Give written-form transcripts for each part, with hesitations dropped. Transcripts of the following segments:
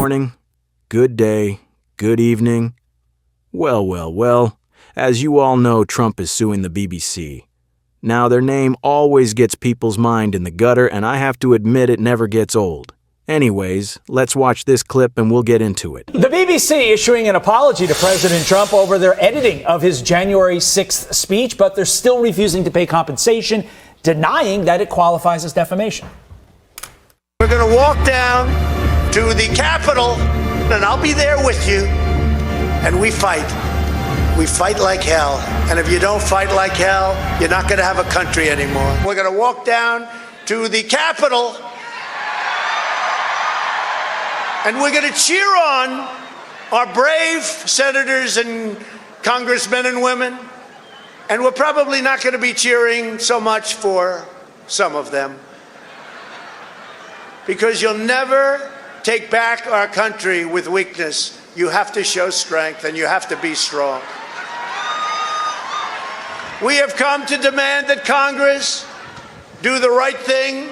morning, good day, good evening. Well. As you all know, Trump is suing the BBC. Now, their name always gets people's mind in the gutter, and I have to admit it never gets old. Anyways, let's watch this clip and we'll get into it. The BBC issuing an apology to President Trump over their editing of his January 6th speech, but they're still refusing to pay compensation, denying that it qualifies as defamation. We're going to walk down to the Capitol, and I'll be there with you, and we fight. We fight like hell, and if you don't fight like hell, you're not going to have a country anymore. We're going to walk down to the Capitol, and we're going to cheer on our brave senators and congressmen and women, and we're probably not going to be cheering so much for some of them, because you'll never take back our country with weakness. You have to show strength, and you have to be strong. We have come to demand that Congress do the right thing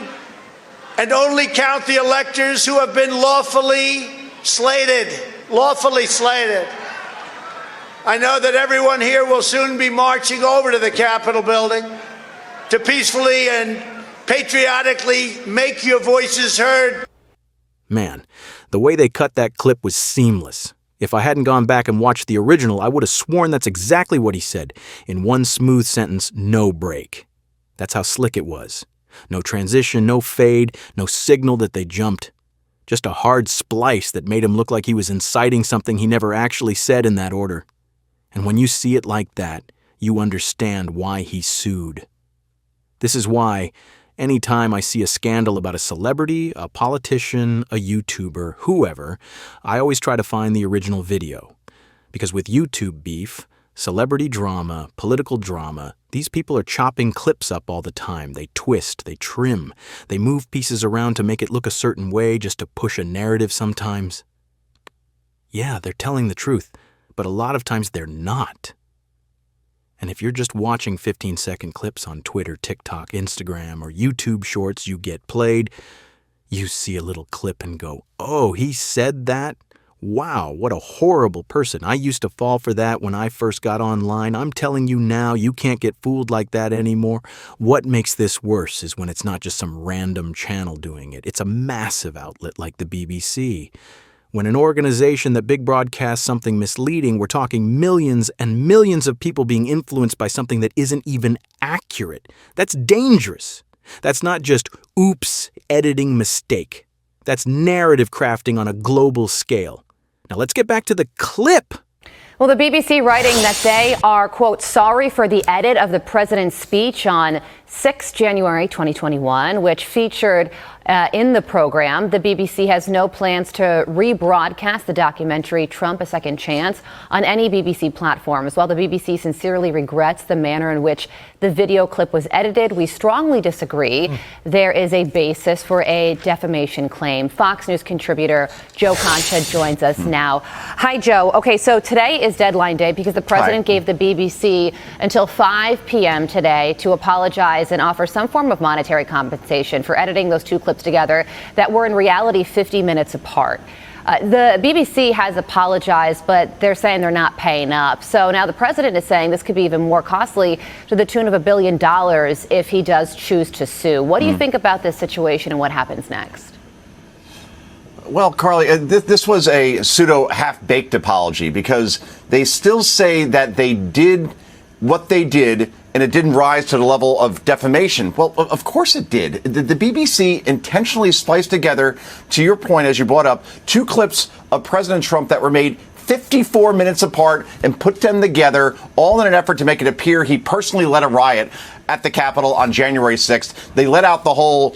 and only count the electors who have been lawfully slated. I know that everyone here will soon be marching over to the Capitol building to peacefully and patriotically make your voices heard. Man, the way they cut that clip was seamless. If I hadn't gone back and watched the original, I would have sworn that's exactly what he said, in one smooth sentence, no break. That's how slick it was. No transition, no fade, no signal that they jumped. Just a hard splice that made him look like he was inciting something he never actually said in that order. And when you see it like that, you understand why he sued. This is why, anytime I see a scandal about a celebrity, a politician, a YouTuber, whoever, I always try to find the original video. Because with YouTube beef, celebrity drama, political drama, these people are chopping clips up all the time. They twist, they trim, they move pieces around to make it look a certain way just to push a narrative sometimes. Yeah, they're telling the truth, but a lot of times they're not. And if you're just watching 15-second clips on Twitter, TikTok, Instagram, or YouTube shorts you get played, you see a little clip and go, oh, he said that? Wow, what a horrible person. I used to fall for that when I first got online. I'm telling you now, you can't get fooled like that anymore. What makes this worse is when it's not just some random channel doing it. It's a massive outlet like the BBC. When an organization that big broadcasts something misleading, we're talking millions and millions of people being influenced by something that isn't even accurate. That's dangerous. That's not just oops, editing mistake. That's narrative crafting on a global scale. Now let's get back to the clip. Well, the BBC writing that they are, quote, sorry for the edit of the president's speech on 6 January 2021, which featured in the program. The BBC has no plans to rebroadcast the documentary Trump: A Second Chance on any BBC platforms. While the BBC sincerely regrets the manner in which the video clip was edited, we strongly disagree. There is a basis for a defamation claim. Fox News contributor Joe Concha joins us now. Hi, Joe. Okay, so today is deadline day because the president gave the BBC until 5 p.m. today to apologize and offer some form of monetary compensation for editing those two clips together that were in reality 50 minutes apart. The BBC has apologized, but they're saying they're not paying up. So now the president is saying this could be even more costly, to the tune of $1 billion if he does choose to sue. What do you think about this situation and what happens next? Well, Carly, this was a pseudo half-baked apology because they still say that they did what they did and it didn't rise to the level of defamation. Well, of course it did. The BBC intentionally spliced together, to your point, as you brought up, two clips of President Trump that were made 54 minutes apart and put them together, all in an effort to make it appear he personally led a riot at the Capitol on January 6th. They left out the whole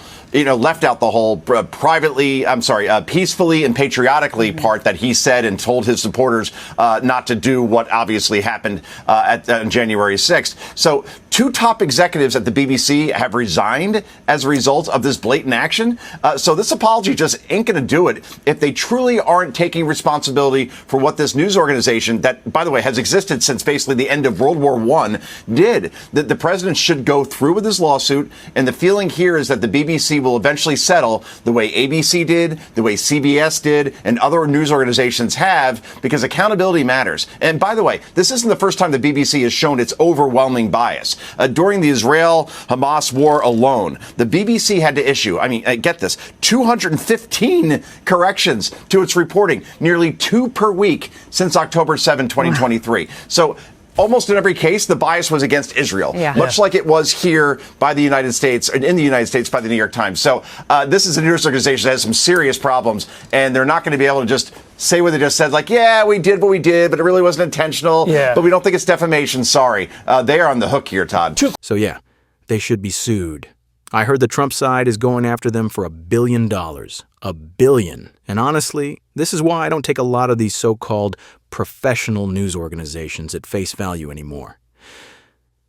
peacefully and patriotically part that he said and told his supporters not to do what obviously happened on January 6th. So two top executives at the BBC have resigned as a result of this blatant action. So this apology just ain't going to do it if they truly aren't taking responsibility for what this news organization that, by the way, has existed since basically the end of World War I did. The president should go through with his lawsuit. And the feeling here is that the BBC will eventually settle the way ABC did, the way CBS did, and other news organizations have, because accountability matters. And by the way, this isn't the first time the BBC has shown its overwhelming bias. During the Israel-Hamas war alone, the BBC had to issue, get this, 215 corrections to its reporting, nearly 2 per week since October 7, 2023. Wow. So almost in every case, the bias was against Israel, much like it was here by the United States, and in the United States by the New York Times. So this is a news organization that has some serious problems, and they're not going to be able to just say what they just said, like, yeah, we did what we did, but it really wasn't intentional, but we don't think it's defamation. Sorry. They are on the hook here, Todd. So yeah, they should be sued. I heard the Trump side is going after them for $1 billion. $1 billion. And honestly, this is why I don't take a lot of these so-called professional news organizations at face value anymore.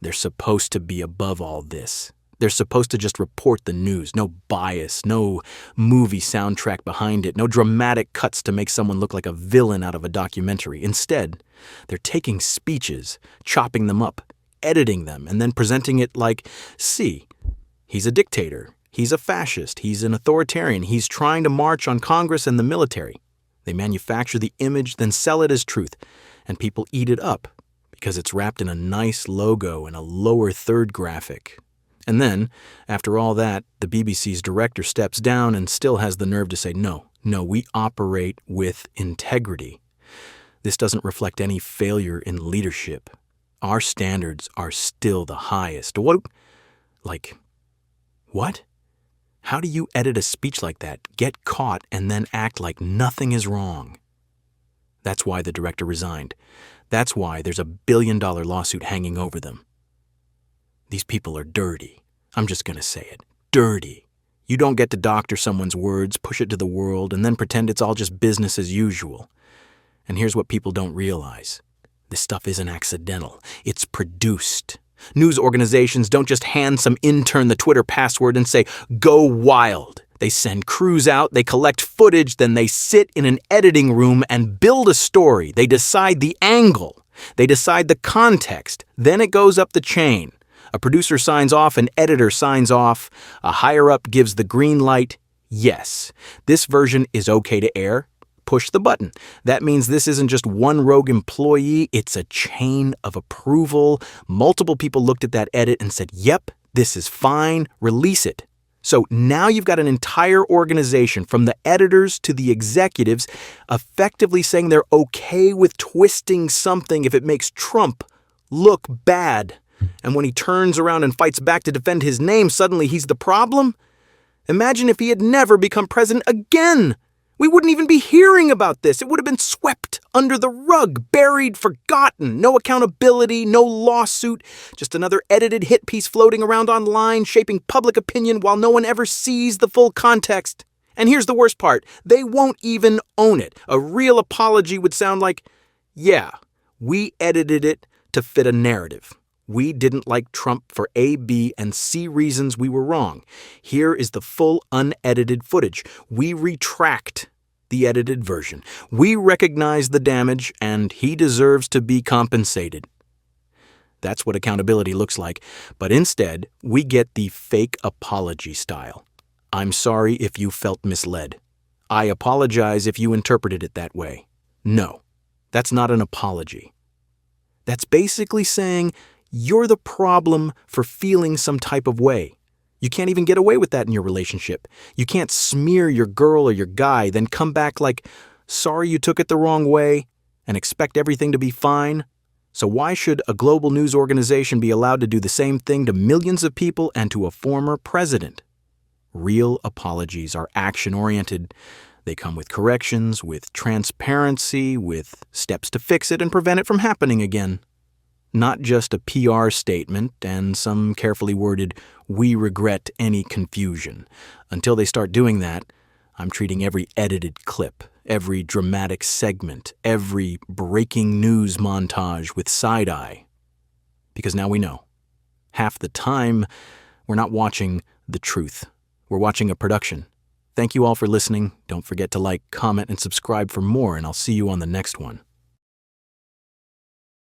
They're supposed to be above all this. They're supposed to just report the news. No bias, no movie soundtrack behind it, no dramatic cuts to make someone look like a villain out of a documentary. Instead, they're taking speeches, chopping them up, editing them, and then presenting it like, see, he's a dictator, he's a fascist, he's an authoritarian, he's trying to march on Congress and the military. They manufacture the image, then sell it as truth, and people eat it up because it's wrapped in a nice logo and a lower third graphic. And then, after all that, the BBC's director steps down and still has the nerve to say, no, we operate with integrity. This doesn't reflect any failure in leadership. Our standards are still the highest. What? How do you edit a speech like that, get caught, and then act like nothing is wrong? That's why the director resigned. That's why there's a $1 billion lawsuit hanging over them. These people are dirty. I'm just going to say it. Dirty. You don't get to doctor someone's words, push it to the world, and then pretend it's all just business as usual. And here's what people don't realize. This stuff isn't accidental. It's produced. News organizations don't just hand some intern the Twitter password and say, go wild. They send crews out, they collect footage, then they sit in an editing room and build a story. They decide the angle. They decide the context. Then it goes up the chain. A producer signs off, an editor signs off, a higher-up gives the green light. Yes, this version is okay to air. Push the button. That means this isn't just one rogue employee, it's a chain of approval. Multiple people looked at that edit and said, yep, this is fine, release it. So now you've got an entire organization, from the editors to the executives, effectively saying they're okay with twisting something if it makes Trump look bad. And when he turns around and fights back to defend his name, suddenly he's the problem? Imagine if he had never become president again. We wouldn't even be hearing about this. It would have been swept under the rug, buried, forgotten. No accountability, no lawsuit, just another edited hit piece floating around online, shaping public opinion while no one ever sees the full context. And here's the worst part. They won't even own it. A real apology would sound like, yeah, we edited it to fit a narrative. We didn't like Trump for A, B, and C reasons we were wrong. Here is the full unedited footage. We retract the edited version. We recognize the damage, and he deserves to be compensated. That's what accountability looks like. But instead, we get the fake apology style. I'm sorry if you felt misled. I apologize if you interpreted it that way. No, that's not an apology. That's basically saying, you're the problem for feeling some type of way. You can't even get away with that in your relationship. You can't smear your girl or your guy, then come back like, sorry you took it the wrong way, and expect everything to be fine. So why should a global news organization be allowed to do the same thing to millions of people and to a former president? Real apologies are action-oriented. They come with corrections, with transparency, with steps to fix it and prevent it from happening again. Not just a PR statement and some carefully worded, we regret any confusion. Until they start doing that, I'm treating every edited clip, every dramatic segment, every breaking news montage with side eye. Because now we know. Half the time, we're not watching the truth. We're watching a production. Thank you all for listening. Don't forget to like, comment, and subscribe for more, and I'll see you on the next one.